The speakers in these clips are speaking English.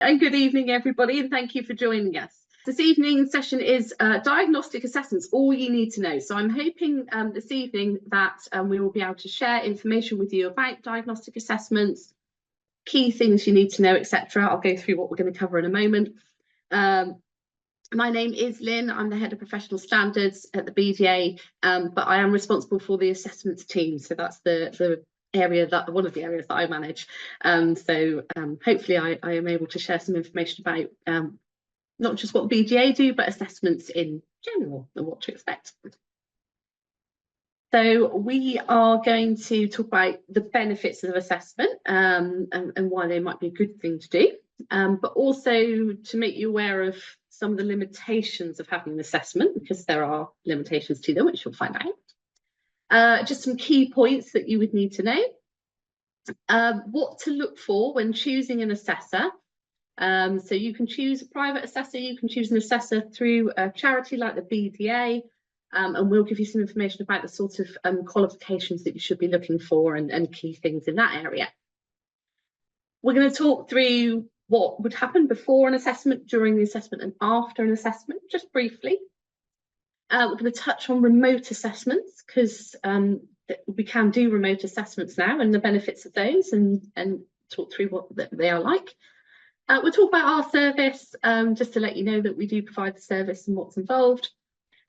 And good evening, everybody, and thank you for joining us. This evening's session is Diagnostic Assessments, All You Need to Know. So I'm hoping this evening that we will be able to share information with you about diagnostic assessments, key things you need to know, etc. I'll go through what we're going to cover in a moment. My name is Lynn. I'm the Head of Professional Standards at the BDA, but I am responsible for the assessments team. So that's the area that one of the areas that I manage. Hopefully I am able to share some information about not just what the BDA do, but assessments in general and what to expect. So we are going to talk about the benefits of assessment and why they might be a good thing to do, but also to make you aware of some of the limitations of having an assessment, because there are limitations to them, which you'll find out. Just some key points that you would need to know. What to look for when choosing an assessor. So you can choose a private assessor, you can choose an assessor through a charity like the BDA, and we'll give you some information about the sort of qualifications that you should be looking for and key things in that area. We're going to talk through what would happen before an assessment, during the assessment and after an assessment, just briefly. We're going to touch on remote assessments, because we can do remote assessments now and the benefits of those, and talk through what they are like. We'll talk about our service, just to let you know that we do provide the service and what's involved.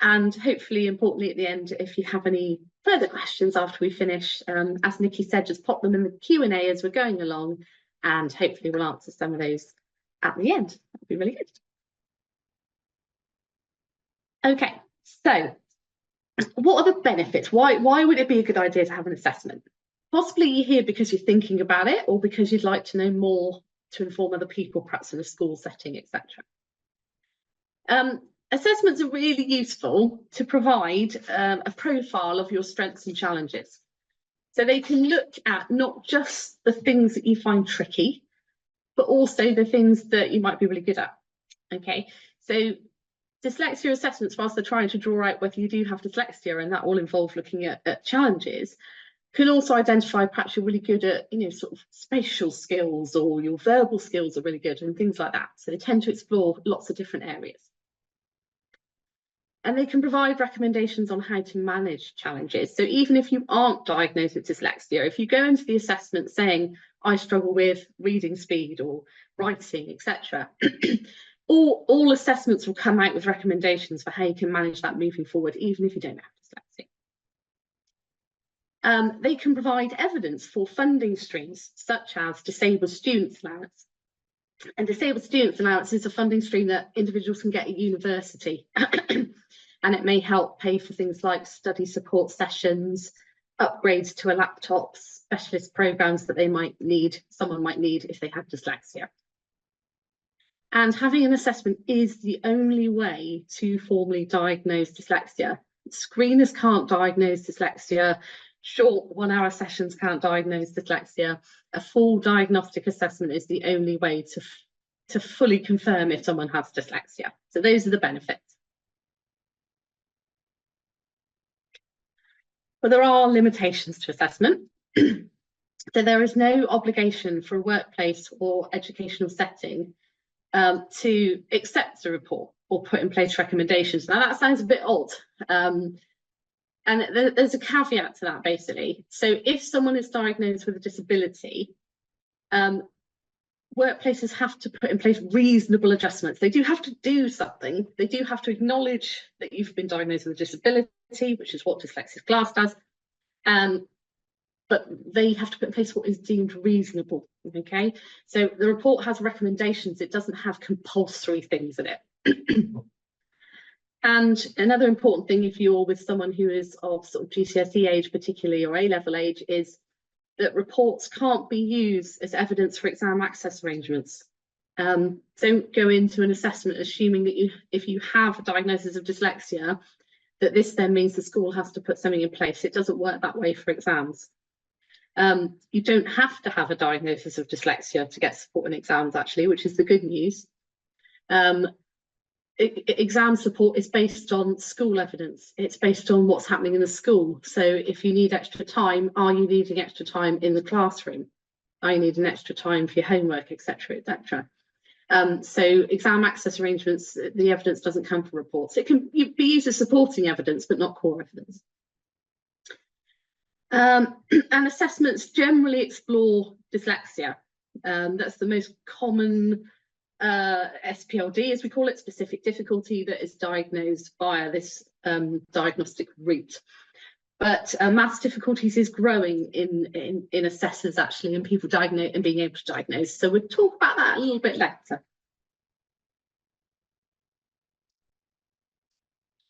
And hopefully, importantly, at the end, if you have any further questions after we finish, as Nikki said, just pop them in the Q&A as we're going along, and hopefully we'll answer some of those at the end. That'd be really good. Okay, so what are the benefits? Why would it be a good idea to have an assessment? Possibly you're here because you're thinking about it, or because you'd like to know more to inform other people, perhaps in a school setting, etc. Assessments are really useful to provide a profile of your strengths and challenges. So they can look at not just the things that you find tricky, but also the things that you might be really good at. Okay, so dyslexia assessments, whilst they're trying to draw out whether you do have dyslexia, and that will involve looking at challenges, can also identify perhaps you're really good at, sort of spatial skills, or your verbal skills are really good and things like that. So they tend to explore lots of different areas. And they can provide recommendations on how to manage challenges. So even if you aren't diagnosed with dyslexia, if you go into the assessment saying, I struggle with reading speed or writing, etc., all assessments will come out with recommendations for how you can manage that moving forward, even if you don't have dyslexia. They can provide evidence for funding streams, such as disabled students allowance. And disabled students allowance is a funding stream that individuals can get at university. And it may help pay for things like study support sessions, upgrades to a laptop, specialist programs that someone might need if they have dyslexia. And having an assessment is the only way to formally diagnose dyslexia. Screeners can't diagnose dyslexia. Short 1-hour sessions can't diagnose dyslexia. A full diagnostic assessment is the only way to fully confirm if someone has dyslexia. So those are the benefits. But there are limitations to assessment. So there is no obligation for a workplace or educational setting to accept the report or put in place recommendations. Now that sounds a bit odd. And there's a caveat to that, basically. So if someone is diagnosed with a disability, workplaces have to put in place reasonable adjustments. They do have to do something. They do have to acknowledge that you've been diagnosed with a disability, which is what dyslexia class does. But they have to put in place what is deemed reasonable. Okay, so the report has recommendations. It doesn't have compulsory things in it. And another important thing, if you're with someone who is of sort of GCSE age, particularly, or A-level age, is that reports can't be used as evidence for exam access arrangements. Don't go into an assessment assuming that if you have a diagnosis of dyslexia, that this then means the school has to put something in place. It doesn't work that way for exams. You don't have to have a diagnosis of dyslexia to get support in exams, actually, which is the good news. Exam support is based on school evidence. It's based on what's happening in the school. So if you need extra time, are you needing extra time in the classroom? Are you needing extra time for your homework, etc., etc.? So exam access arrangements, the evidence doesn't come from reports. It can be used as supporting evidence, but not core evidence. And assessments generally explore dyslexia. That's the most common SPLD, as we call it, specific difficulty, that is diagnosed via this diagnostic route. But maths difficulties is growing in assessors, actually, and people diagnose and being able to diagnose. So we'll talk about that a little bit later.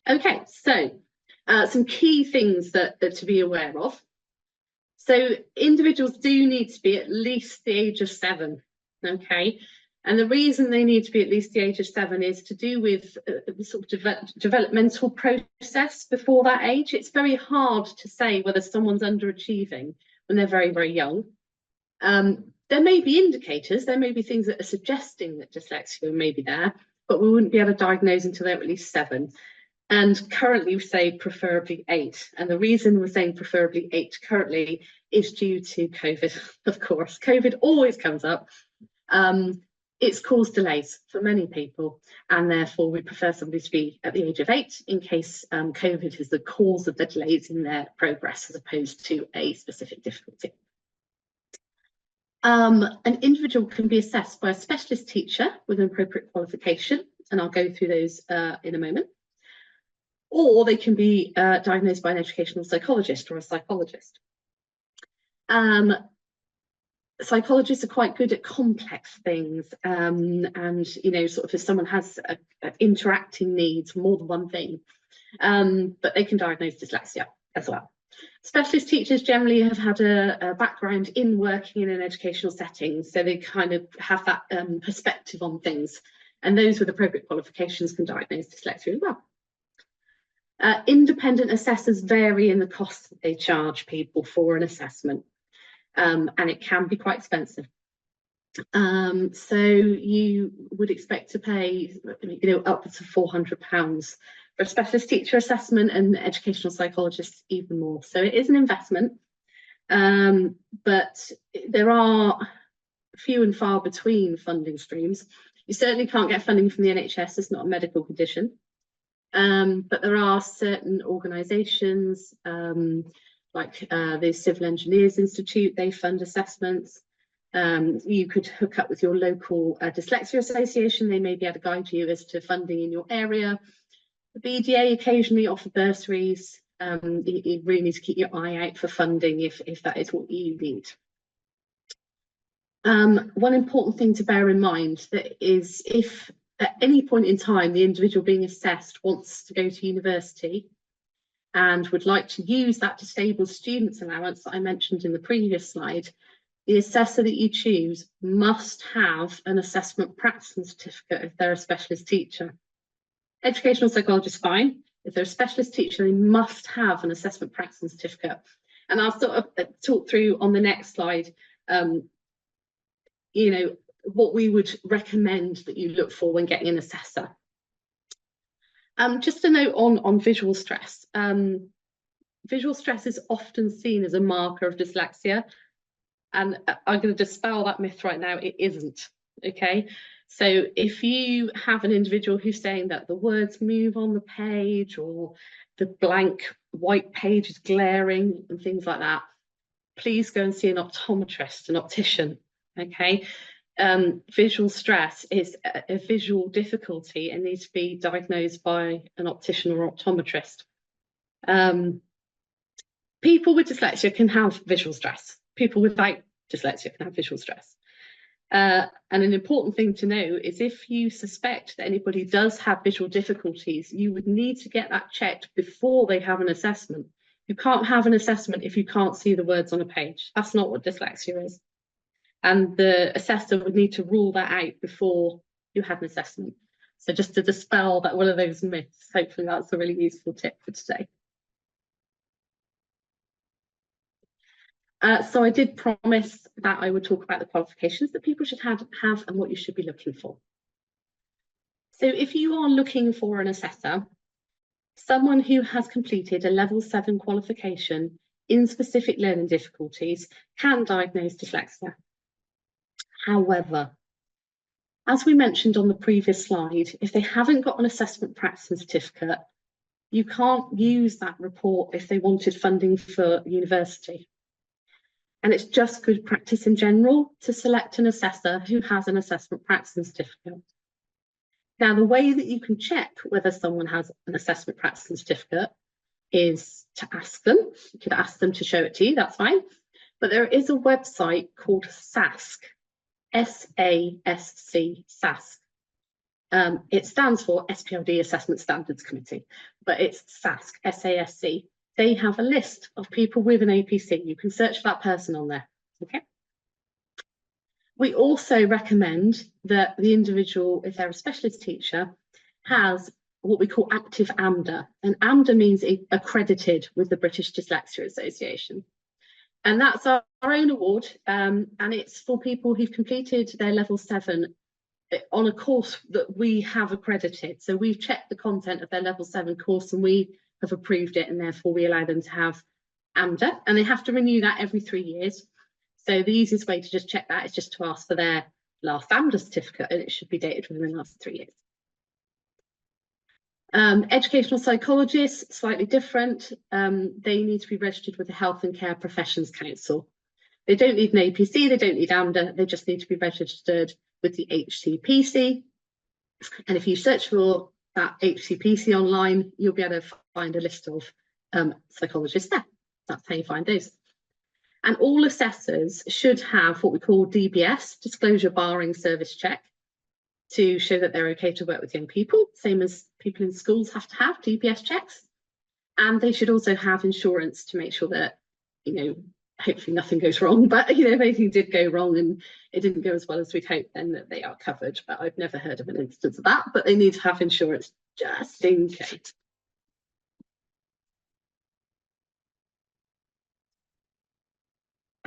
Okay, so some key things that to be aware of. So individuals do need to be at least the age of 7, okay? And the reason they need to be at least the age of 7 is to do with the sort of developmental process before that age. It's very hard to say whether someone's underachieving when they're very, very young. There may be indicators, there may be things that are suggesting that dyslexia may be there, but we wouldn't be able to diagnose until they're at least 7. And currently we say preferably 8. And the reason we're saying preferably 8 currently is due to COVID, of course. COVID always comes up. It's caused delays for many people, and therefore we prefer somebody to be at the age of 8 in case COVID is the cause of the delays in their progress, as opposed to a specific difficulty. An individual can be assessed by a specialist teacher with an appropriate qualification, and I'll go through those in a moment. Or they can be diagnosed by an educational psychologist or a psychologist. Psychologists are quite good at complex things, and you know, sort of if someone has interacting needs, more than one thing, but they can diagnose dyslexia as well. Specialist teachers generally have had a background in working in an educational setting, so they kind of have that perspective on things, and those with appropriate qualifications can diagnose dyslexia as well. Independent assessors vary in the cost that they charge people for an assessment, and it can be quite expensive. So you would expect to pay, you know, upwards of £400 for a specialist teacher assessment, and educational psychologists even more. So it is an investment, but there are few and far between funding streams. You certainly can't get funding from the NHS, it's not a medical condition. But there are certain organisations like the Civil Engineers Institute, they fund assessments. You could hook up with your local dyslexia association, they may be able to guide you as to funding in your area. The BDA occasionally offer bursaries. You really need to keep your eye out for funding if that is what you need. One important thing to bear in mind that is, if at any point in time the individual being assessed wants to go to university and would like to use that disabled students allowance that I mentioned in the previous slide, the assessor that you choose must have an assessment practicing certificate if they're a specialist teacher. Educational psychologist, fine. If they're a specialist teacher, they must have an assessment practicing certificate. And I'll sort of talk through on the next slide, you know, what we would recommend that you look for when getting an assessor. Just a note on visual stress. Visual stress is often seen as a marker of dyslexia, and I'm going to dispel that myth right now. It isn't, okay? So if you have an individual who's saying that the words move on the page, or the blank white page is glaring and things like that, please go and see an optometrist, an optician, okay? Visual stress is a visual difficulty and needs to be diagnosed by an optician or optometrist. People with dyslexia can have visual stress. People without dyslexia can have visual stress. And an important thing to know is, if you suspect that anybody does have visual difficulties, you would need to get that checked before they have an assessment. You can't have an assessment if you can't see the words on a page. That's not what dyslexia is. And the assessor would need to rule that out before you had an assessment. So just to dispel that one of those myths, hopefully that's a really useful tip for today. So I did promise that I would talk about the qualifications that people should have and what you should be looking for. So if you are looking for an assessor, someone who has completed a level 7 qualification in specific learning difficulties can diagnose dyslexia. However, As we mentioned on the previous slide, if they haven't got an assessment practice certificate, you can't use that report if they wanted funding for university. And it's just good practice in general to select an assessor who has an assessment practice certificate. Now, the way that you can check whether someone has an assessment practice certificate is to ask them. You could ask them to show it to you, that's fine. But there is a website called SASC, S-A-S-C, SASC. It stands for SPLD Assessment Standards Committee, but it's SASC, S-A-S-C. They have a list of people with an APC. You can search for that person on there, okay? We also recommend that the individual, if they're a specialist teacher, has what we call active AMDA. And AMDA means accredited with the British Dyslexia Association. And that's our own award, and it's for people who've completed their level 7 on a course that we have accredited. So we've checked the content of their level 7 course and we have approved it, and therefore we allow them to have AMDA, and they have to renew that every 3 years. So the easiest way to just check that is just to ask for their last AMDA certificate, and it should be dated within the last 3 years. Educational psychologists, slightly different. They need to be registered with the Health and Care Professions Council. They don't need an APC, they don't need AMDA, they just need to be registered with the HCPC. And if you search for that HCPC online, you'll be able to find a list of psychologists there. That's how you find those. And all assessors should have what we call DBS, Disclosure Barring Service Check, to show that they're okay to work with young people, same as people in schools have to have DBS checks. And they should also have insurance to make sure that, you know, hopefully nothing goes wrong, but, you know, if anything did go wrong and it didn't go as well as we'd hoped, then that they are covered. But I've never heard of an instance of that, but they need to have insurance just in case.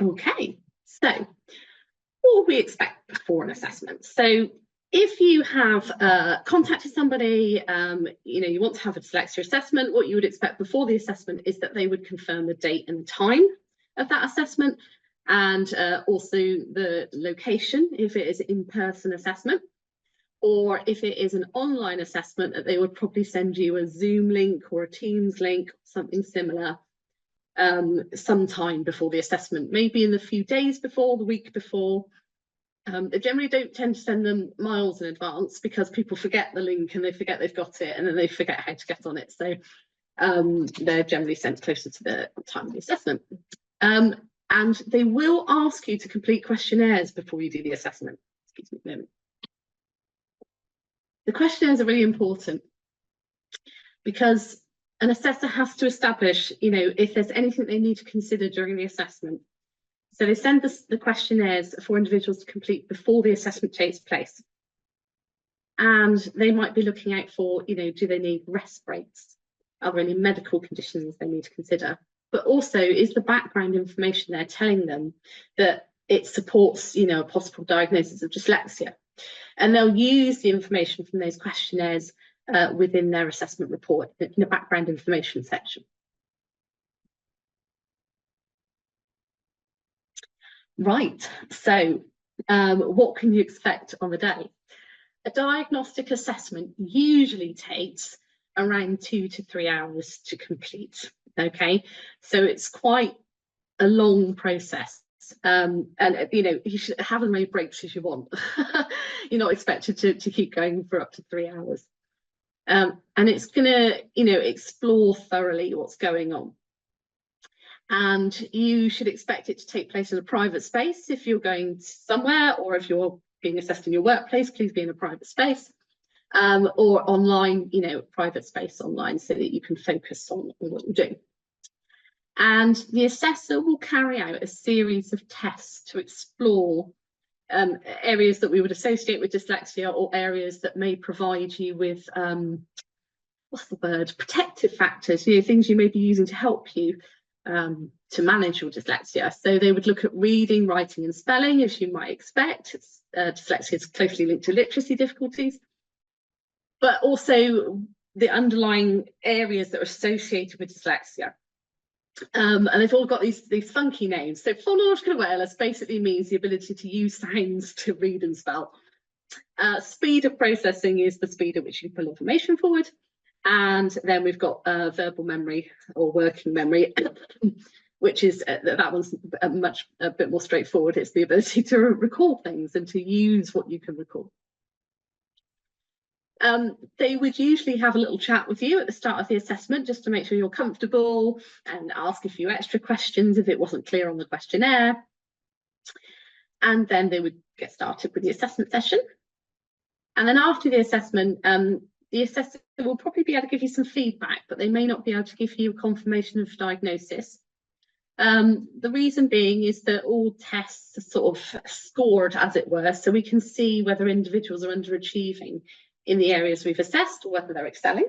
Okay, so what would we expect before an assessment? So if you have contacted somebody, you know, you want to have a dyslexia assessment, what you would expect before the assessment is that they would confirm the date and time of that assessment, and also the location if it is an in-person assessment, or if it is an online assessment, that they would probably send you a Zoom link or a Teams link, something similar, sometime before the assessment, maybe in the few days before, the week before. They generally don't tend to send them miles in advance because people forget the link and they forget they've got it, and then they forget how to get on it. So they're generally sent closer to the time of the assessment. And they will ask you to complete questionnaires before you do the assessment. Excuse me a moment. The questionnaires are really important because an assessor has to establish, you know, if there's anything they need to consider during the assessment. So they send the questionnaires for individuals to complete before the assessment takes place. And they might be looking out for, you know, do they need rest breaks? Are there any medical conditions they need to consider? But also, is the background information there telling them that it supports, you know, a possible diagnosis of dyslexia? And they'll use the information from those questionnaires within their assessment report in the background information section. Right, so what can you expect on the day? A diagnostic assessment usually takes around 2 to 3 hours to complete, okay? So it's quite a long process. And, you know, you should have as many breaks as you want. You're not expected to keep going for up to 3 hours. And it's gonna, you know, explore thoroughly what's going on. And you should expect it to take place in a private space if you're going somewhere, or if you're being assessed in your workplace, please be in a private space, or online, you know, private space online, so that you can focus on what you do. And the assessor will carry out a series of tests to explore areas that we would associate with dyslexia, or areas that may provide you with, what's the word, protective factors, you know, things you may be using to help you to manage your dyslexia. So they would look at reading, writing and spelling, as you might expect. Dyslexia is closely linked to literacy difficulties, but also the underlying areas that are associated with dyslexia. And they've all got these funky names. So phonological awareness basically means the ability to use sounds to read and spell. Speed of processing is the speed at which you pull information forward. And then we've got verbal memory or working memory, which is that one's a bit more straightforward. It's the ability to recall things and to use what you can recall. They would usually have a little chat with you at the start of the assessment just to make sure you're comfortable and ask a few extra questions if it wasn't clear on the questionnaire. And then they would get started with the assessment session. And then after the assessment, the assessor will probably be able to give you some feedback, but they may not be able to give you a confirmation of diagnosis. The reason being is that all tests are sort of scored, as it were, so we can see whether individuals are underachieving in the areas we've assessed or whether they're excelling.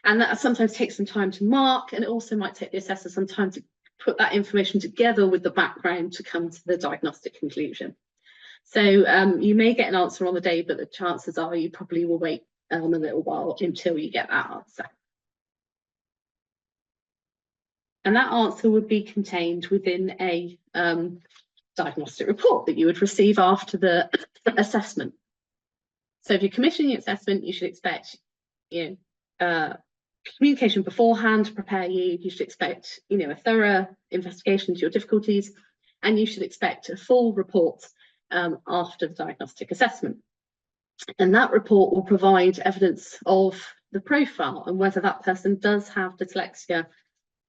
And that sometimes takes some time to mark, and it also might take the assessor some time to put that information together with the background to come to the diagnostic conclusion. So you may get an answer on the day, but the chances are you probably will wait a little while until you get that answer. And that answer would be contained within a diagnostic report that you would receive after the assessment. So if you're commissioning an assessment, you should expect, communication beforehand to prepare you. You should expect, a thorough investigation into your difficulties, and you should expect a full report after the diagnostic assessment. And that report will provide evidence of the profile and whether that person does have dyslexia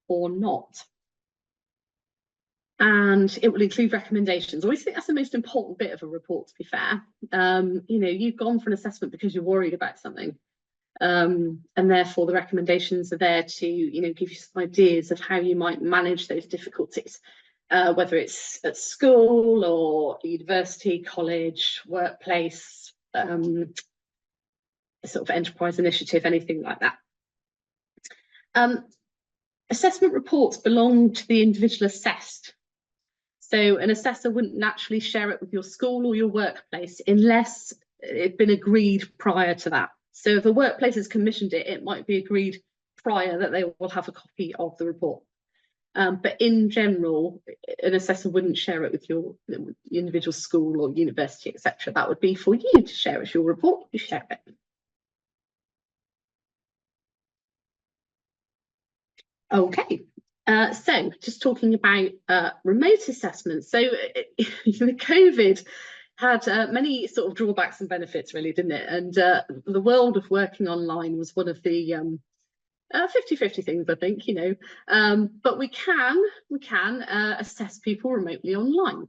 or not. And it will include recommendations. I always think that's the most important bit of a report, to be fair. You've gone for an assessment because you're worried about something. And therefore the recommendations are there to, give you some ideas of how you might manage those difficulties. Whether it's at school or university, college, workplace, sort of enterprise initiative, anything like that. Assessment reports belong to the individual assessed. So an assessor wouldn't naturally share it with your school or your workplace unless it'd been agreed prior to that. So if a workplace has commissioned it, it might be agreed prior that they will have a copy of the report. But in general, an assessor wouldn't share it with your individual school or university, etc. That would be for you to share as your report. You share it. Okay, so just talking about remote assessments. So the COVID had many sort of drawbacks and benefits, really, didn't it? And the world of working online was one of the 50-50 things, I think, but we can assess people remotely online.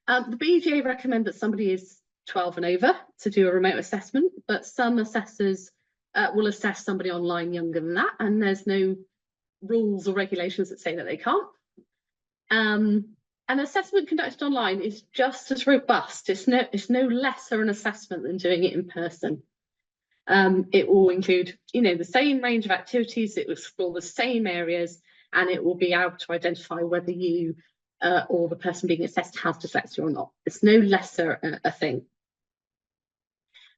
The BGA recommend that somebody is 12 and over to do a remote assessment, but some assessors will assess somebody online younger than that, and there's no rules or regulations that say that they can't. An assessment conducted online is just as robust. It's no lesser an assessment than doing it in person. It will include, the same range of activities, it will explore the same areas, and it will be able to identify whether you or the person being assessed has dyslexia or not. It's no lesser a thing.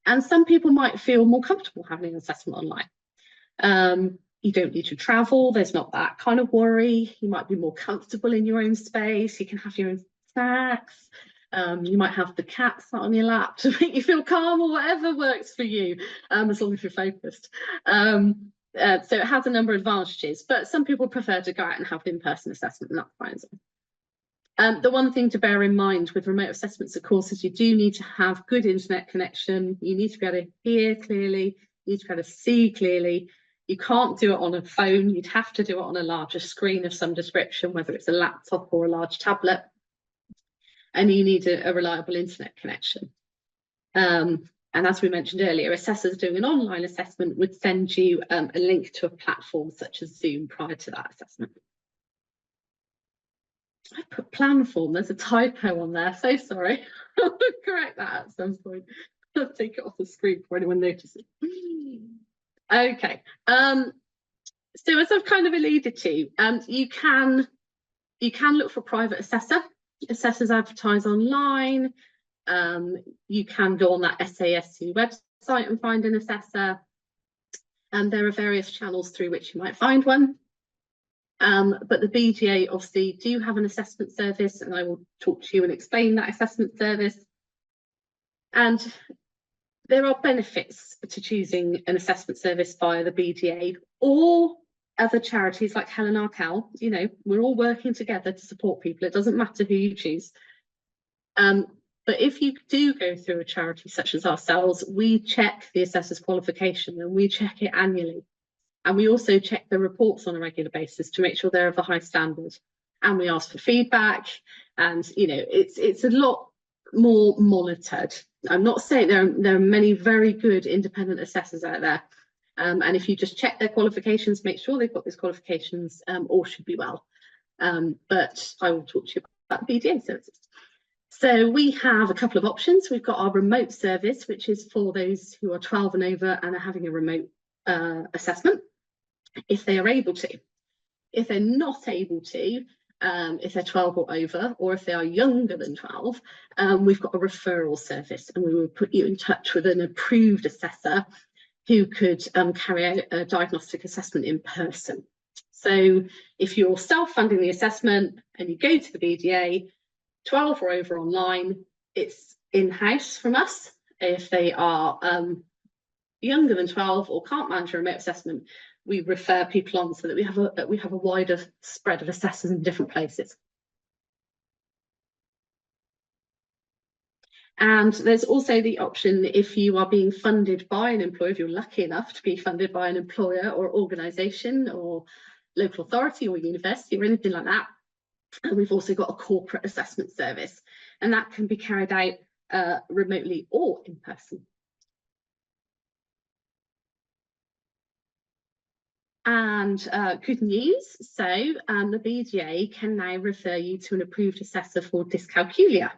And some people might feel more comfortable having an assessment online. You don't need to travel, there's not that kind of worry. You might be more comfortable in your own space, you can have your own snacks. You might have the cat sat on your lap to make you feel calm, or whatever works for you, as long as you're focused. So it has a number of advantages, but some people prefer to go out and have an in-person assessment, and that's fine. The one thing to bear in mind with remote assessments, of course, is you do need to have good internet connection. You need to be able to hear clearly, you need to be able to see clearly. You can't do it on a phone, you'd have to do it on a larger screen of some description, whether it's a laptop or a large tablet. And you need a reliable internet connection. And as we mentioned earlier, assessors doing an online assessment would send you a link to a platform such as Zoom prior to that assessment. I put plan form, there's a typo on there, so sorry. I'll correct that at some point. I'll take it off the screen before anyone notices. Okay, so as I've kind of alluded to, you can look for a private assessor. Assessors advertise online. You can go on that SASU website and find an assessor. And there are various channels through which you might find one. But the BGA obviously do have an assessment service, and I will talk to you and explain that assessment service. And there are benefits to choosing an assessment service via the BDA or other charities like Helen Arkell. You know, we're all working together to support people. It doesn't matter who you choose. But if you do go through a charity such as ourselves, we check the assessor's qualification and we check it annually. And we also check the reports on a regular basis to make sure they're of a high standard. And we ask for feedback, and you know, it's a lot more monitored. I'm not saying there are many very good independent assessors out there. And if you just check their qualifications, make sure they've got these qualifications, all should be well. But I will talk to you about BDA services. So we have a couple of options. We've got our remote service, which is for those who are 12 and over and are having a remote assessment, if they are able to. If they're not able to, if they're 12 or over, or if they are younger than 12, we've got a referral service, and we will put you in touch with an approved assessor who could carry out a diagnostic assessment in person. So if you're self-funding the assessment and you go to the BDA, 12 or over online, it's in-house from us. If they are younger than 12 or can't manage a remote assessment, we refer people on so that we have a wider spread of assessors in different places. And there's also the option, if you are being funded by an employer, if you're lucky enough to be funded by an employer or organisation or local authority or university or anything like that. And we've also got a corporate assessment service, and that can be carried out remotely or in person. And good news, so the BDA can now refer you to an approved assessor for dyscalculia.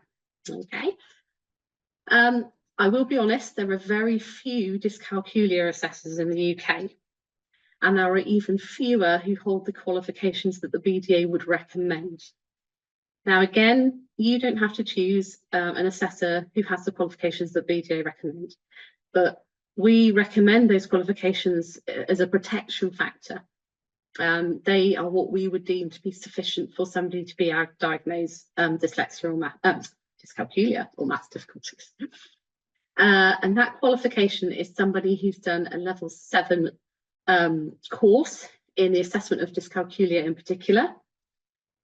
Okay. I will be honest, there are very few dyscalculia assessors in the UK, and there are even fewer who hold the qualifications that the BDA would recommend. Now, again, you don't have to choose an assessor who has the qualifications that BDA recommend, but we recommend those qualifications as a protection factor. They are what we would deem to be sufficient for somebody to be diagnosed dyslexia or dyscalculia or maths difficulties. And that qualification is somebody who's done a level 7 course in the assessment of dyscalculia in particular,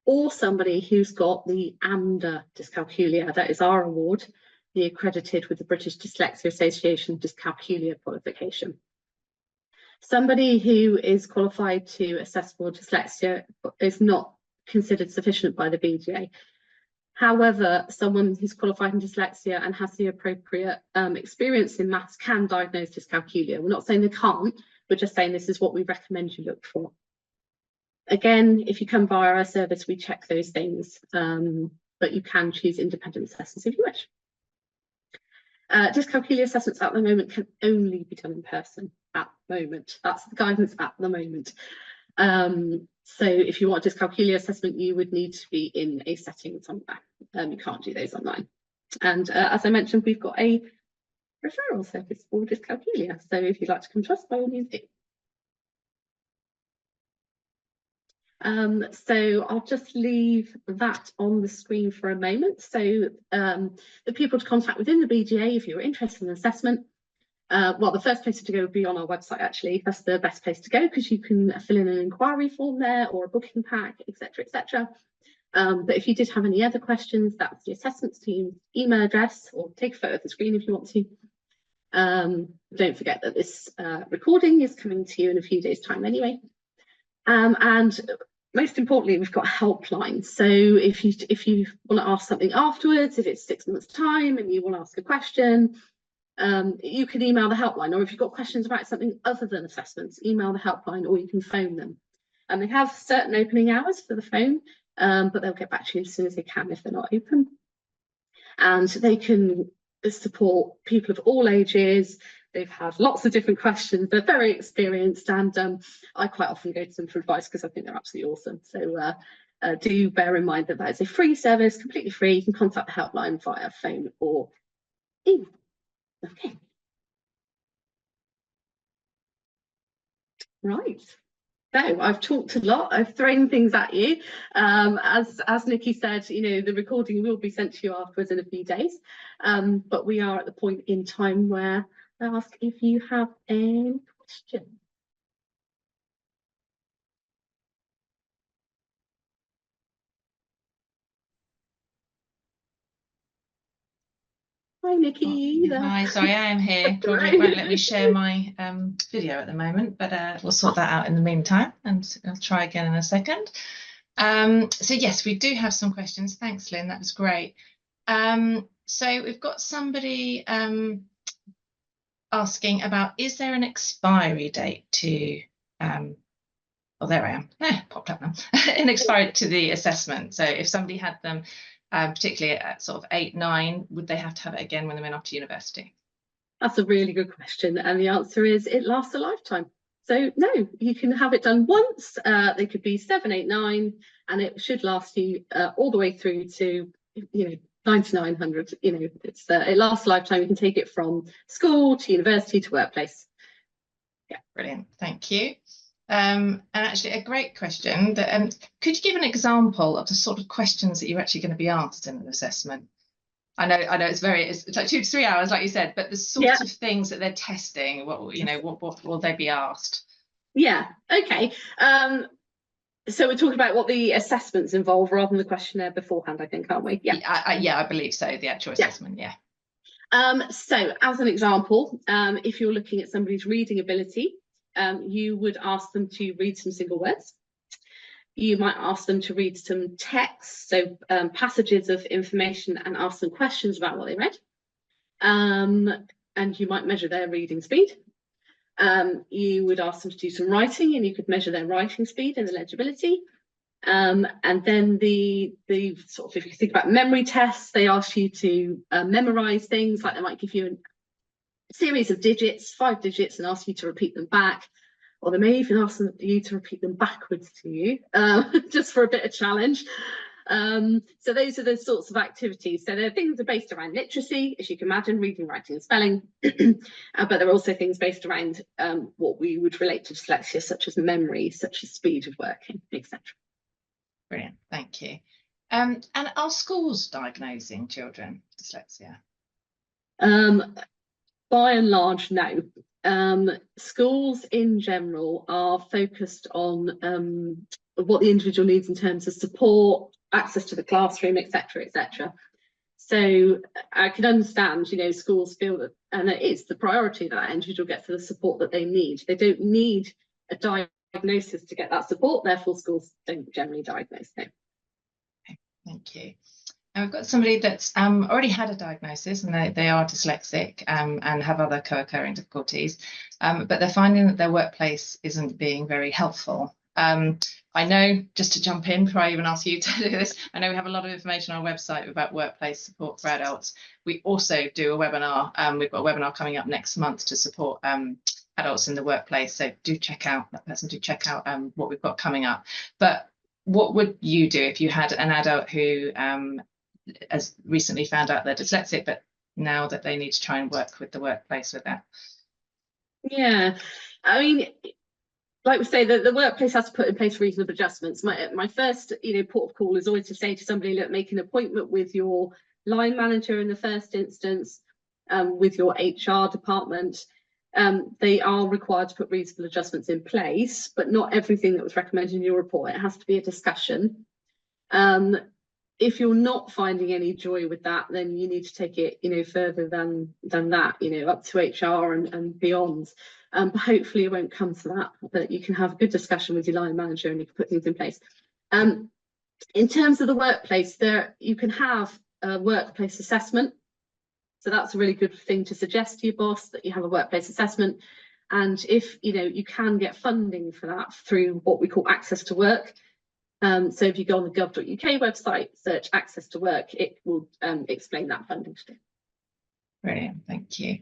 or somebody who's got the AMDA dyscalculia, that is our award, the accredited with the British Dyslexia Association dyscalculia qualification. Somebody who is qualified to assess for dyslexia is not considered sufficient by the BDA. However, someone who's qualified in dyslexia and has the appropriate experience in maths can diagnose dyscalculia. We're not saying they can't, we're just saying this is what we recommend you look for. Again, if you come via our service, we check those things, but you can choose independent assessors if you wish. Dyscalculia assessments at the moment can only be done in person at the moment. That's the guidance at the moment. So if you want a dyscalculia assessment, you would need to be in a setting somewhere. You can't do those online. And as I mentioned, we've got a referral service for dyscalculia. So if you'd like to come to us, by all means do. So I'll just leave that on the screen for a moment. So the people to contact within the BDA, if you're interested in assessment, well, the first place to go would be on our website, actually. That's the best place to go because you can fill in an inquiry form there or a booking pack, etc., etc. But if you did have any other questions, that's the assessments team's email address, or take a photo of the screen if you want to. Don't forget that this recording is coming to you in a few days' time anyway. And most importantly, we've got a helpline. So if you want to ask something afterwards, if it's 6 months' time and you want to ask a question, you can email the helpline, or if you've got questions about something other than assessments, email the helpline, or you can phone them. And they have certain opening hours for the phone, but they'll get back to you as soon as they can if they're not open. And they can support people of all ages. They've had lots of different questions. They're very experienced, and I quite often go to them for advice because I think they're absolutely awesome. So do bear in mind that that is a free service, completely free. You can contact the helpline via phone or email. Okay. Right. No, I've talked a lot. I've thrown things at you. As Nikki said, you know, the recording will be sent to you afterwards in a few days. But we are at the point in time where I ask if you have any questions. Hi, Nikki. Hi, sorry, I am here. Claudia won't let me share my video at the moment, but we'll sort that out in the meantime, and I'll try again in a second. So yes, we do have some questions. Thanks, Lynn, that was great. So we've got somebody asking about, is there an expiry date to, oh, there I am, popped up now, an expiry to the assessment. So if somebody had them, particularly at sort of 8, 9, would they have to have it again when they went off to university? That's a really good question, and the answer is it lasts a lifetime. So no, you can have it done once. They could be 7, 8, 9, and it should last you all the way through to, you know, 9900. You know, it lasts a lifetime. You can take it from school to university to workplace. Yeah, brilliant. Thank you. And actually, a great question. Could you give an example of the sort of questions that you're actually going to be asked in an assessment? I know it's like 2 to 3 hours, like you said, but the sorts of things that they're testing, what will they be asked? Yeah. Okay. So we're talking about what the assessments involve rather than the questionnaire beforehand, I think, aren't we? Yeah. I believe so. The actual assessment, yeah. So as an example, if you're looking at somebody's reading ability, you would ask them to read some single words. You might ask them to read some text, so passages of information, and ask them questions about what they read. And you might measure their reading speed. You would ask them to do some writing, and you could measure their writing speed and the legibility. And then the sort of, if you think about memory tests, they ask you to memorize things, like they might give you a series of digits, 5 digits, and ask you to repeat them back, or they may even ask you to repeat them backwards to you, just for a bit of challenge. So those are the sorts of activities. So there are things that are based around literacy, as you can imagine, reading, writing, and spelling, but there are also things based around what we would relate to dyslexia, such as memory, such as speed of working, etc. Brilliant, thank you. And are schools diagnosing children with dyslexia? By and large, no. Schools in general are focused on what the individual needs in terms of support, access to the classroom, etc., etc. So I can understand, you know, schools feel that, and it is the priority that individual gets the support that they need. They don't need a diagnosis to get that support, therefore schools don't generally diagnose them. Okay, thank you. And we've got somebody that's already had a diagnosis, and they are dyslexic and have other co-occurring difficulties, but they're finding that their workplace isn't being very helpful. I know, just to jump in before I even ask you to do this, I know we have a lot of information on our website about workplace support for adults. We also do a webinar. We've got a webinar coming up next month to support adults in the workplace. So do check out what we've got coming up. But what would you do if you had an adult who has recently found out they're dyslexic, but now that they need to try and work with the workplace with that? Yeah, I mean, like we say, the workplace has to put in place reasonable adjustments. My first, port of call is always to say to somebody, look, make an appointment with your line manager in the first instance, with your HR department. They are required to put reasonable adjustments in place, but not everything that was recommended in your report. It has to be a discussion. If you're not finding any joy with that, then you need to take it, further than that, up to HR and beyond. But hopefully it won't come to that, but you can have a good discussion with your line manager and you can put things in place. In terms of the workplace, you can have a workplace assessment. So that's a really good thing to suggest to your boss, that you have a workplace assessment. And if you can get funding for that through what we call access to work. So if you go on the gov.uk website, search access to work, it will explain that funding to you. Brilliant, thank you.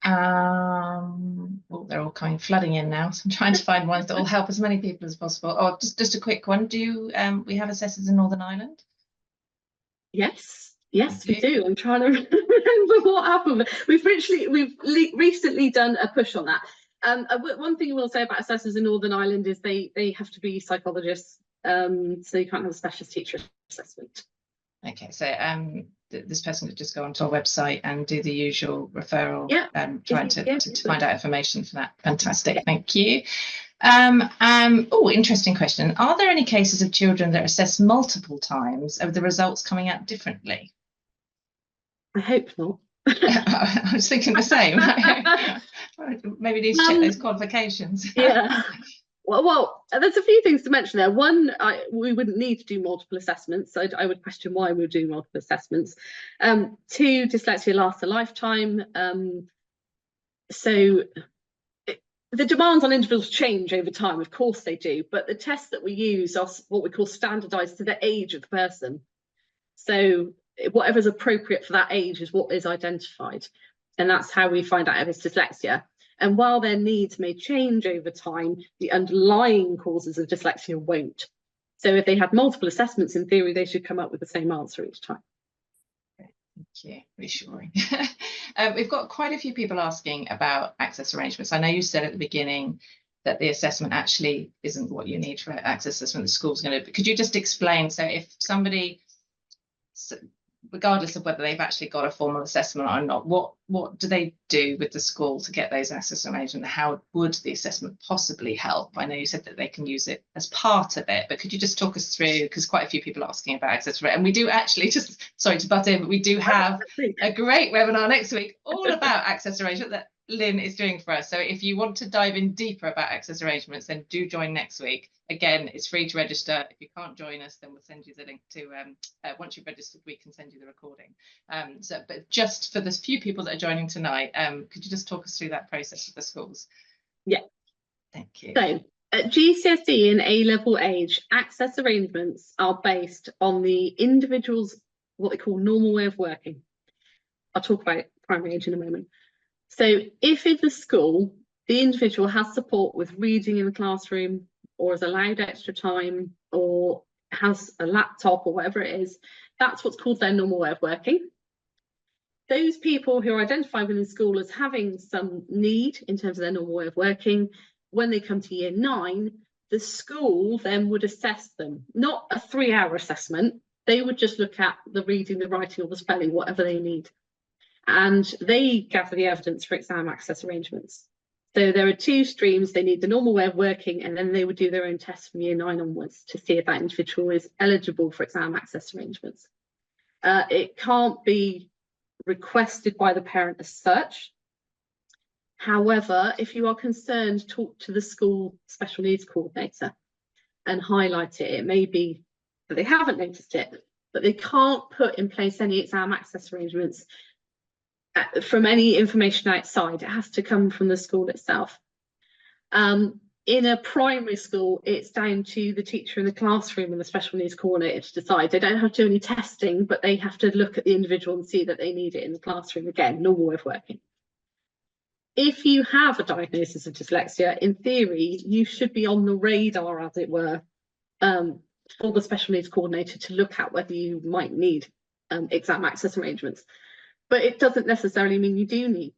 They're all kind of flooding in now, so I'm trying to find ones that will help as many people as possible. Oh, just a quick one. Do we have assessors in Northern Ireland? Yes, we do. I'm trying to remember what happened. We've recently done a push on that. One thing I will say about assessors in Northern Ireland is they have to be psychologists, so you can't have a specialist teacher assessment. Okay, so this person could just go onto our website and do the usual referral, Yeah. trying to find out information for that. Fantastic, Yeah. thank you. Oh, interesting question. Are there any cases of children that are assessed multiple times of the results coming out differently? I hope not. I was thinking the same. Maybe need to check those qualifications. Yeah. Well, there's a few things to mention there. One, we wouldn't need to do multiple assessments. I would question why we're doing multiple assessments. Two, dyslexia lasts a lifetime. So the demands on individuals change over time, of course they do, but the tests that we use are what we call standardized to the age of the person. So whatever's appropriate for that age is what is identified. And that's how we find out if it's dyslexia. And while their needs may change over time, the underlying causes of dyslexia won't. So if they had multiple assessments, in theory, they should come up with the same answer each time. Thank you, reassuring. We've got quite a few people asking about access arrangements. I know you said at the beginning that the assessment actually isn't what you need for access assessment the school's going to do. Could you just explain, so if somebody, regardless of whether they've actually got a formal assessment or not, what do they do with the school to get those access arrangements? How would the assessment possibly help? I know you said that they can use it as part of it, but could you just talk us through, because quite a few people are asking about access, and we do actually, just sorry to butt in, but we do have a great webinar next week all about access arrangement that Lynn is doing for us. So if you want to dive in deeper about access arrangements, then do join next week. Again, it's free to register. If you can't join us, then we'll send you the link to, once you've registered, we can send you the recording. But just for the few people that are joining tonight, could you just talk us through that process with the schools? Yeah. Thank you. So at GCSE and A-level age, access arrangements are based on the individual's, what they call normal way of working. I'll talk about primary age in a moment. So if in the school, the individual has support with reading in the classroom, or is allowed extra time, or has a laptop or whatever it is, that's what's called their normal way of working. Those people who are identified within the school as having some need in terms of their normal way of working, when they come to year 9, the school then would assess them, not a 3-hour assessment. They would just look at the reading, the writing, or the spelling, whatever they need. And they gather the evidence for exam access arrangements. So there are 2 streams. They need the normal way of working, and then they would do their own tests from year 9 onwards to see if that individual is eligible for exam access arrangements. It can't be requested by the parent as such. However, if you are concerned, talk to the school special needs coordinator and highlight it. It may be that they haven't noticed it, but they can't put in place any exam access arrangements from any information outside. It has to come from the school itself. In a primary school, it's down to the teacher in the classroom and the special needs coordinator to decide. They don't have to do any testing, but they have to look at the individual and see that they need it in the classroom. Again, normal way of working. If you have a diagnosis of dyslexia, in theory, you should be on the radar, as it were, for the special needs coordinator to look at whether you might need exam access arrangements. But it doesn't necessarily mean you do need.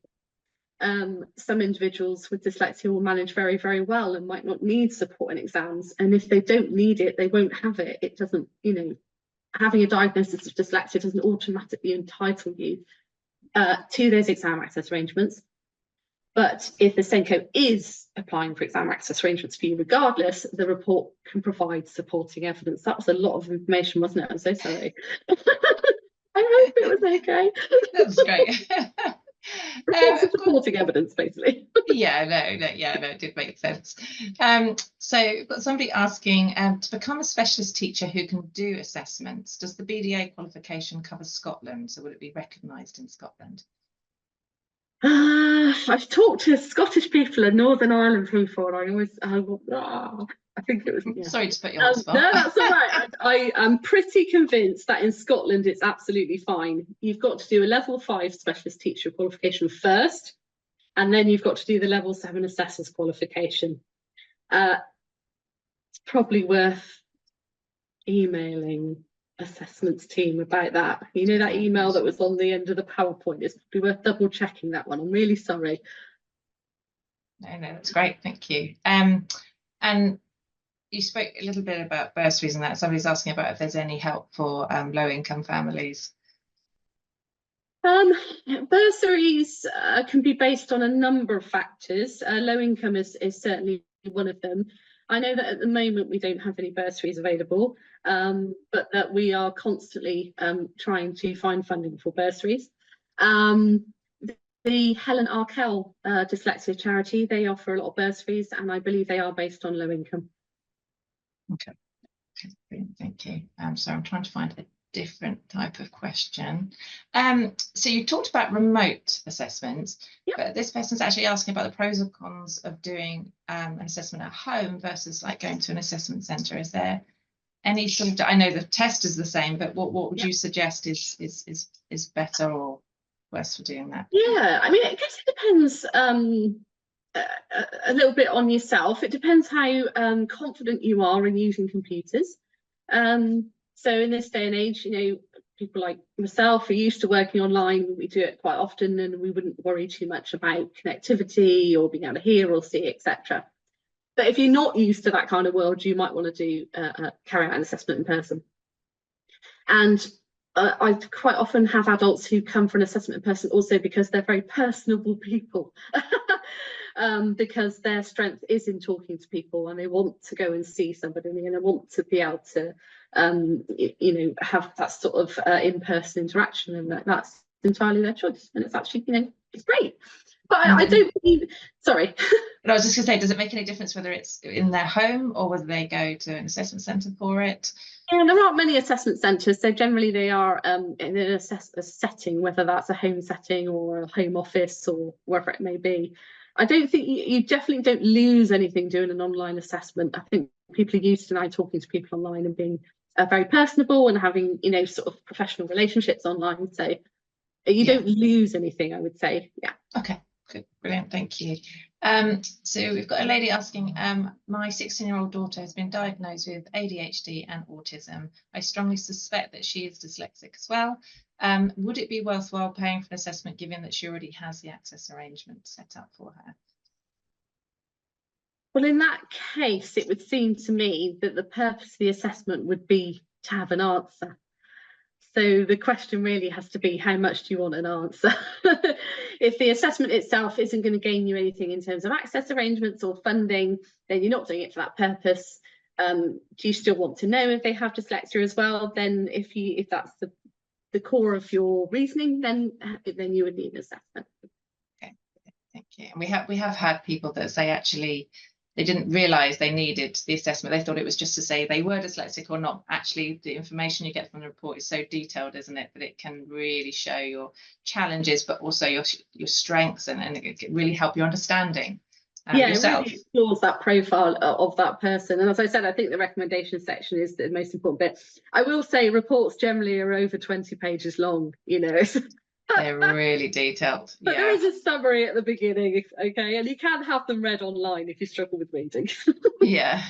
Some individuals with dyslexia will manage very, very well and might not need support in exams. And if they don't need it, they won't have it. It doesn't, having a diagnosis of dyslexia doesn't automatically entitle you to those exam access arrangements. But if the SENCO is applying for exam access arrangements for you regardless, the report can provide supporting evidence. That was a lot of information, wasn't it? I'm so sorry. I hope it was okay. That was great. Supporting evidence, basically. No, it did make sense. So we've got somebody asking, to become a specialist teacher who can do assessments, does the BDA qualification cover Scotland? So would it be recognised in Scotland? I've talked to Scottish people and Northern Ireland people, and I think it was. Yeah. Sorry to put you on the spot. No, that's all right. I am pretty convinced that in Scotland it's absolutely fine. You've got to do a level 5 specialist teacher qualification first, and then you've got to do the level 7 assessors qualification. It's probably worth emailing assessments team about that. That email that was on the end of the PowerPoint, it's probably worth double checking that one. I'm really sorry. No, that's great. Thank you. And you spoke a little bit about bursaries and that. Somebody's asking about if there's any help for low-income families. Bursaries can be based on a number of factors. Low income is certainly one of them. I know that at the moment we don't have any bursaries available, but that we are constantly trying to find funding for bursaries. The Helen Arkell dyslexia charity, they offer a lot of bursaries, and I believe they are based on low income. Okay, brilliant, thank you. So I'm trying to find a different type of question. So you talked about remote assessments, yep. But this person's actually asking about the pros and cons of doing an assessment at home versus like going to an assessment centre. Is there any sort of, I know the test is the same, but what would you suggest is better or worse for doing that? Yeah, I mean, I guess it depends a little bit on yourself. It depends how confident you are in using computers. So in this day and age, you know, people like myself are used to working online. We do it quite often, and we wouldn't worry too much about connectivity or being able to hear or see, etc. But if you're not used to that kind of world, you might want to do carry out an assessment in person. And I quite often have adults who come for an assessment in person also because they're very personable people. Because their strength is in talking to people, and they want to go and see somebody, and they want to be able to you know, have that sort of in-person interaction, and that's entirely their choice, and it's actually, you know, it's great. But I don't believe, sorry. But I was just going to say, does it make any difference whether it's in their home or whether they go to an assessment centre for it? Yeah, there aren't many assessment centres, so generally they are in a setting, whether that's a home setting or a home office or wherever it may be. I don't think you definitely don't lose anything doing an online assessment. I think people are used to now talking to people online and being very personable and having, you know, sort of professional relationships online. So you don't lose anything, I would say. Yeah. Okay, good, brilliant, thank you. So we've got a lady asking, my 16-year-old daughter has been diagnosed with ADHD and autism. I strongly suspect that she is dyslexic as well. Would it be worthwhile paying for an assessment given that she already has the access arrangement set up for her? Well, in that case, it would seem to me that the purpose of the assessment would be to have an answer. So the question really has to be, how much do you want an answer? If the assessment itself isn't going to gain you anything in terms of access arrangements or funding, then you're not doing it for that purpose. Do you still want to know if they have dyslexia as well? Then if that's the core of your reasoning, then you would need an assessment. Okay, thank you. And we have had people that say actually they didn't realise they needed the assessment. They thought it was just to say they were dyslexic or not. Actually, the information you get from the report is so detailed, isn't it, that it can really show your challenges, but also your strengths, and it can really help your understanding. Yourself. It really explores that profile of that person. And as I said, I think the recommendation section is the most important bit. I will say reports generally are over 20 pages long, you know. They're really detailed. But there is a summary at the beginning, okay, and you can have them read online if you struggle with reading. yeah,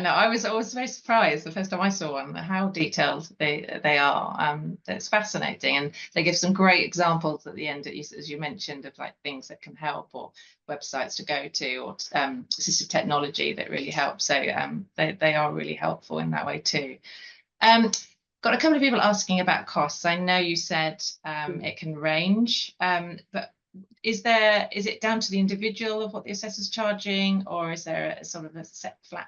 no, I was very surprised the first time I saw one how detailed they are. It's fascinating, and they give some great examples at the end, as you mentioned, of like things that can help, or websites to go to, or assistive technology that really helps. So they are really helpful in that way too. Got a couple of people asking about costs. I know you said it can range, but is it down to the individual of what the assessor's charging, or is there a sort of a set flat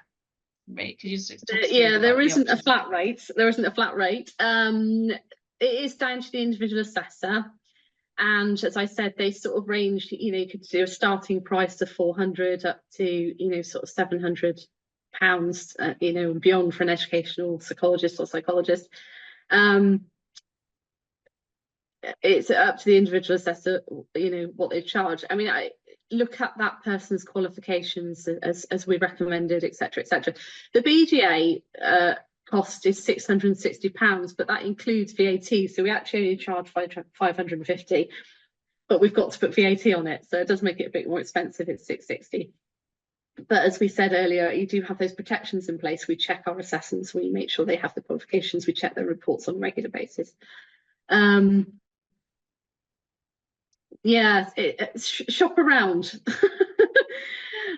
rate? Could you just talk there isn't a flat rate. There isn't a flat rate. It is down to the individual assessor, and as I said, they sort of range. You know, you could do a starting price of 400 up to, you know, sort of £700. You know, and beyond for an educational psychologist or psychologist. It's up to the individual assessor, you know, what they charge. I mean, I look at that person's qualifications as we recommended, etc., etc. The BGA cost is £660, but that includes VAT, so we actually only charge £550, but we've got to put VAT on it, so it does make it a bit more expensive. It's £660. But as we said earlier, you do have those protections in place. We check our assessments, we make sure they have the qualifications, we check their reports on a regular basis. Yeah, shop around.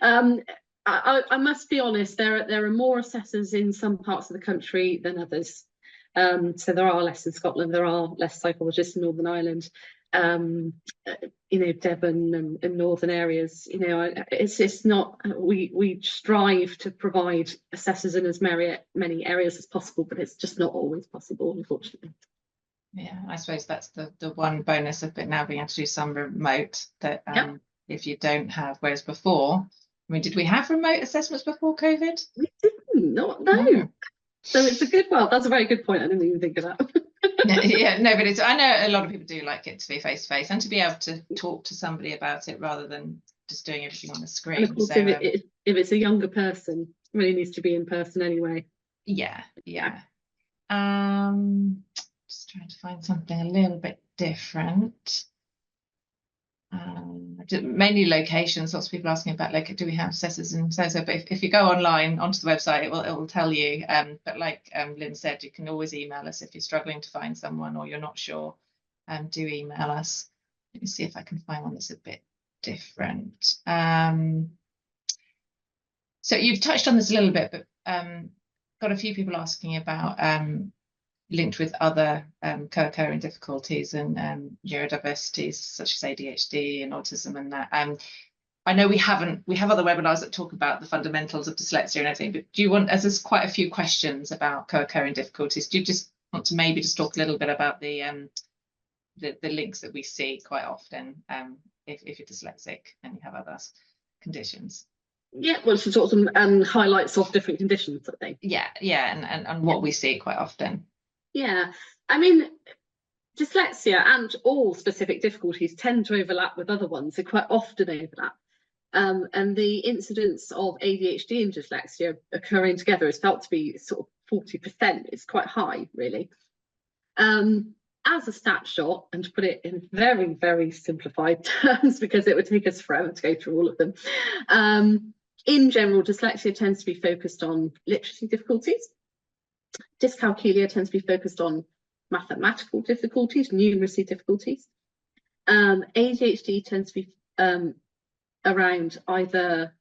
I must be honest, there are more assessors in some parts of the country than others. So there are less in Scotland, there are less psychologists in Northern Ireland, Devon and northern areas. It's not, we strive to provide assessors in as many areas as possible, but it's just not always possible, unfortunately. Yeah, I suppose that's the one bonus of it now being able to do some remote, that Yep. if you don't have, whereas before, I mean, did we have remote assessments before COVID? We didn't, no. So it's a good, well, that's a very good point. I didn't even think of that. No, but I know a lot of people do like it to be face to face and to be able to talk to somebody about it rather than just doing everything on the screen. And of course, so, if it's a younger person, it really needs to be in person anyway. Yeah. Just trying to find something a little bit different. Mainly locations. Lots of people asking about, like, do we have assessors and so. But if you go online onto the website, it will tell you. But like Lynn said, you can always email us if you're struggling to find someone or you're not sure. Do email us. Let me see if I can find one that's a bit different. So you've touched on this a little bit, but got a few people asking about linked with other co-occurring difficulties and neurodiversities such as ADHD and autism and that. I know we have other webinars that talk about the fundamentals of dyslexia and everything, but do you want, as there's quite a few questions about co-occurring difficulties, do you just want to maybe just talk a little bit about the links that we see quite often if you're dyslexic and you have other conditions? Yeah, well, to sort of highlights of different conditions, I think. Yeah, and what we see quite often. Yeah, I mean, dyslexia and all specific difficulties tend to overlap with other ones. They quite often overlap. And the incidence of ADHD and dyslexia occurring together is felt to be sort of 40%. It's quite high, really. As a snapshot, and to put it in very, very simplified terms, because it would take us forever to go through all of them, in general, dyslexia tends to be focused on literacy difficulties. Dyscalculia tends to be focused on mathematical difficulties, numeracy difficulties. ADHD tends to be around either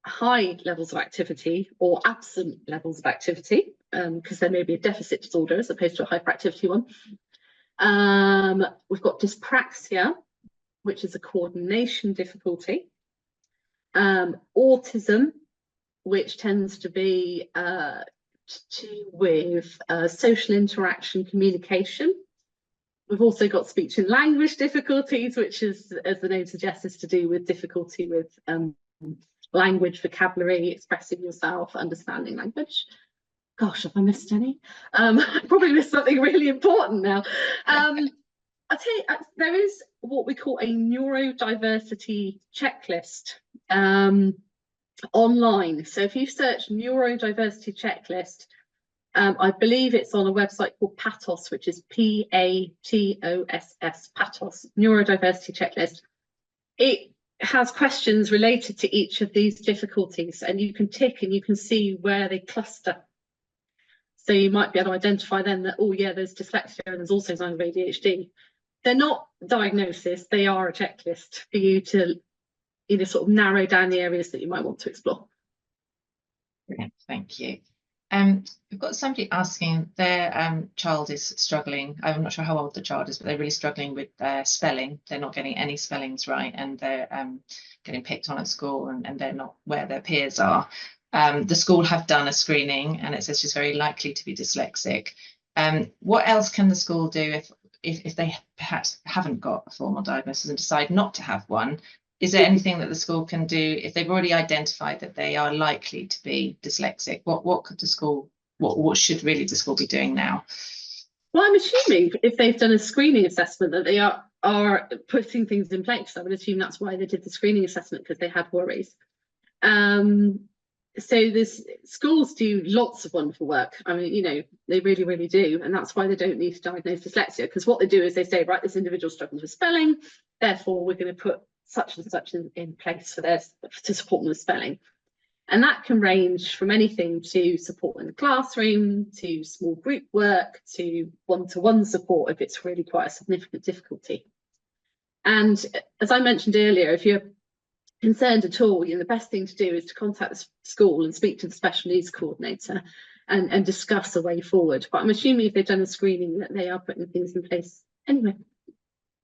high levels of activity or absent levels of activity, because there may be a deficit disorder as opposed to a hyperactivity one. We've got dyspraxia, which is a coordination difficulty. Autism, which tends to be to do with social interaction, communication. We've also got speech and language difficulties, which is, as the name suggests, is to do with difficulty with language, vocabulary, expressing yourself, understanding language. Gosh, have I missed any? I probably missed something really important now. I'll tell you, there is what we call a neurodiversity checklist online. So if you search neurodiversity checklist, I believe it's on a website called PATOS, which is PATOS, PATOS, neurodiversity checklist. It has questions related to each of these difficulties, and you can tick and you can see where they cluster. So you might be able to identify then that, oh yeah, there's dyslexia and there's also signs of ADHD. They're not diagnoses, they are a checklist for you to sort of narrow down the areas that you might want to explore. Brilliant, thank you. We've got somebody asking, their child is struggling. I'm not sure how old the child is, but they're really struggling with their spelling. They're not getting any spellings right, and they're getting picked on at school, and they're not where their peers are. The school have done a screening, and it says she's very likely to be dyslexic. What else can the school do if they perhaps haven't got a formal diagnosis and decide not to have one? Is there anything that the school can do if they've already identified that they are likely to be dyslexic? What could the school, what should really the school be doing now? Well, I'm assuming if they've done a screening assessment that they are putting things in place. I would assume that's why they did the screening assessment, because they had worries. So schools do lots of wonderful work. I mean, they really, really do. And that's why they don't need to diagnose dyslexia, because what they do is they say, right, this individual struggles with spelling, therefore we're going to put such and such in place to support them with spelling. And that can range from anything to support in the classroom, to small group work, to one-to-one support if it's really quite a significant difficulty. And as I mentioned earlier, if you're concerned at all, the best thing to do is to contact the school and speak to the special needs coordinator and discuss a way forward. But I'm assuming if they've done a screening that they are putting things in place anyway.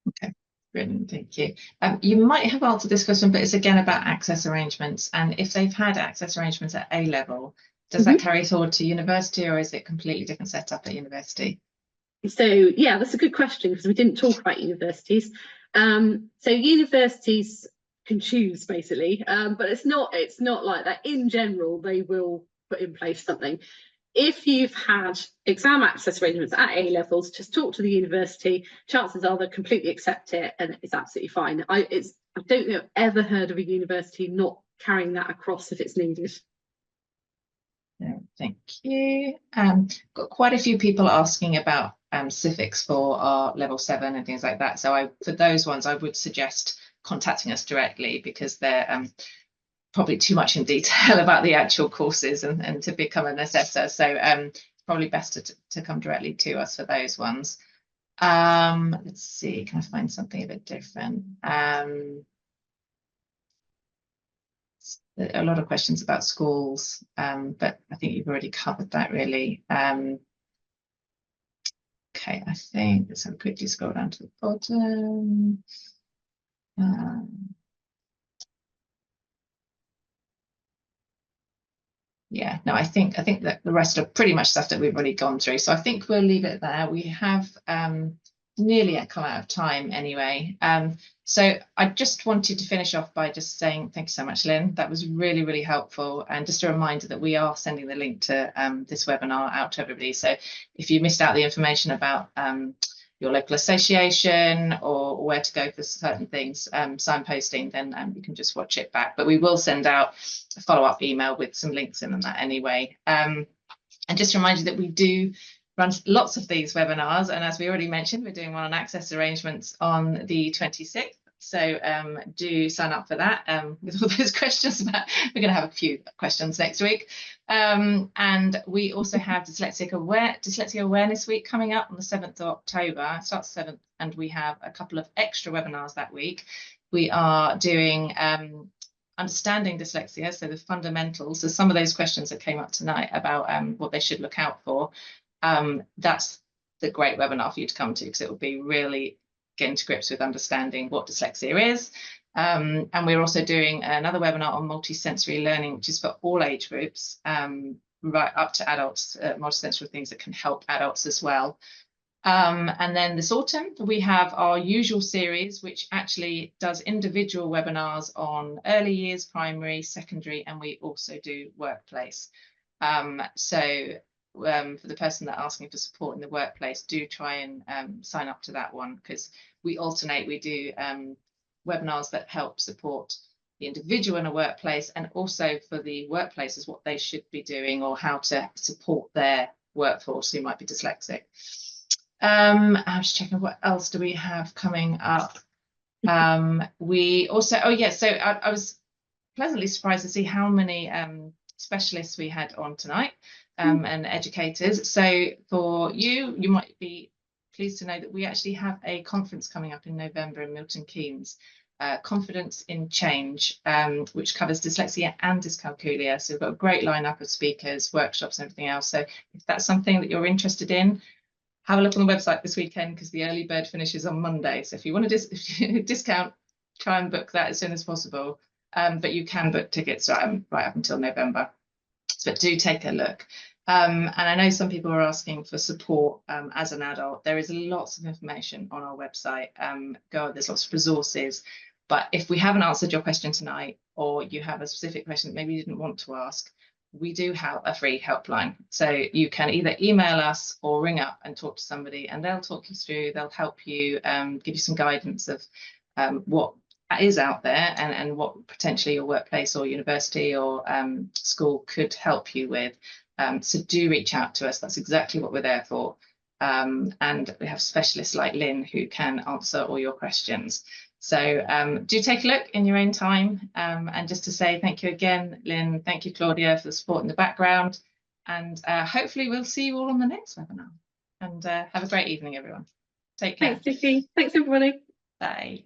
Okay, brilliant, thank you. You might have answered this question, but it's again about access arrangements. And if they've had access arrangements at A level, does that carry forward to university, or is it completely different setup at university? So yeah, that's a good question, because we didn't talk about universities. So universities can choose basically, but it's not like that. In general, they will put in place something. If you've had exam access arrangements at A levels, just talk to the university. Chances are they'll completely accept it, and it's absolutely fine. I don't think I've ever heard of a university not carrying that across if it's needed. Yeah, thank you. Got quite a few people asking about civics for our level 7 and things like that. So for those ones, I would suggest contacting us directly, because they're probably too much in detail about the actual courses and to become an assessor. So it's probably best to come directly to us for those ones. Let's see, can I find something a bit different? A lot of questions about schools, but I think you've already covered that really. Okay, I think let's have a quickly scroll down to the bottom. Yeah, no, I think that the rest are pretty much stuff that we've already gone through. So I think we'll leave it there. We have nearly come out of time anyway. So I just wanted to finish off by just saying thank you so much, Lynn. That was really, really helpful. And just a reminder that we are sending the link to this webinar out to everybody. So if you missed out the information about your local association or where to go for certain things, signposting, then you can just watch it back. But we will send out a follow-up email with some links in and that anyway. And just remind you that we do run lots of these webinars, and as we already mentioned, we're doing one on access arrangements on the 26th. So do sign up for that with all those questions. We're going to have a few questions next week. And we also have Dyslexia Awareness Week coming up on the 7th of October. It starts 7th, and we have a couple of extra webinars that week. We are doing understanding dyslexia, so the fundamentals. So some of those questions that came up tonight about what they should look out for. That's the great webinar for you to come to, because it will be really getting to grips with understanding what dyslexia is. And we're also doing another webinar on multisensory learning, which is for all age groups, right up to adults, multisensory things that can help adults as well. And then this autumn, we have our usual series, which actually does individual webinars on early years, primary, secondary, and we also do workplace. For the person that asking for support in the workplace, do try and sign up to that one, because we alternate. We do webinars that help support the individual in a workplace, and also for the workplaces what they should be doing or how to support their workforce who might be dyslexic. I'm just checking what else do we have coming up. We also, so I was pleasantly surprised to see how many specialists we had on tonight. And educators. So for you might be pleased to know that we actually have a conference coming up in November in Milton Keynes, Confidence in Change, which covers dyslexia and dyscalculia. So we've got a great lineup of speakers, workshops, and everything else. So if that's something that you're interested in, have a look on the website this weekend, because the early bird finishes on Monday. So if you want to discount, try and book that as soon as possible. But you can book tickets right up until November. But do take a look. And I know some people are asking for support as an adult. There is lots of information on our website. There's lots of resources. But if we haven't answered your question tonight, or you have a specific question that maybe you didn't want to ask, we do have a free helpline. So you can either email us or ring up and talk to somebody, and they'll talk you through, they'll help you, give you some guidance of what is out there and what potentially your workplace or university or school could help you with. So do reach out to us. That's exactly what we're there for. And we have specialists like Lynn who can answer all your questions. So do take a look in your own time. And just to say thank you again, Lynn, thank you, Claudia, for the support in the background. And hopefully we'll see you all on the next webinar. And have a great evening, everyone. Take care. Thanks, Vicky. Thanks, everybody. Bye.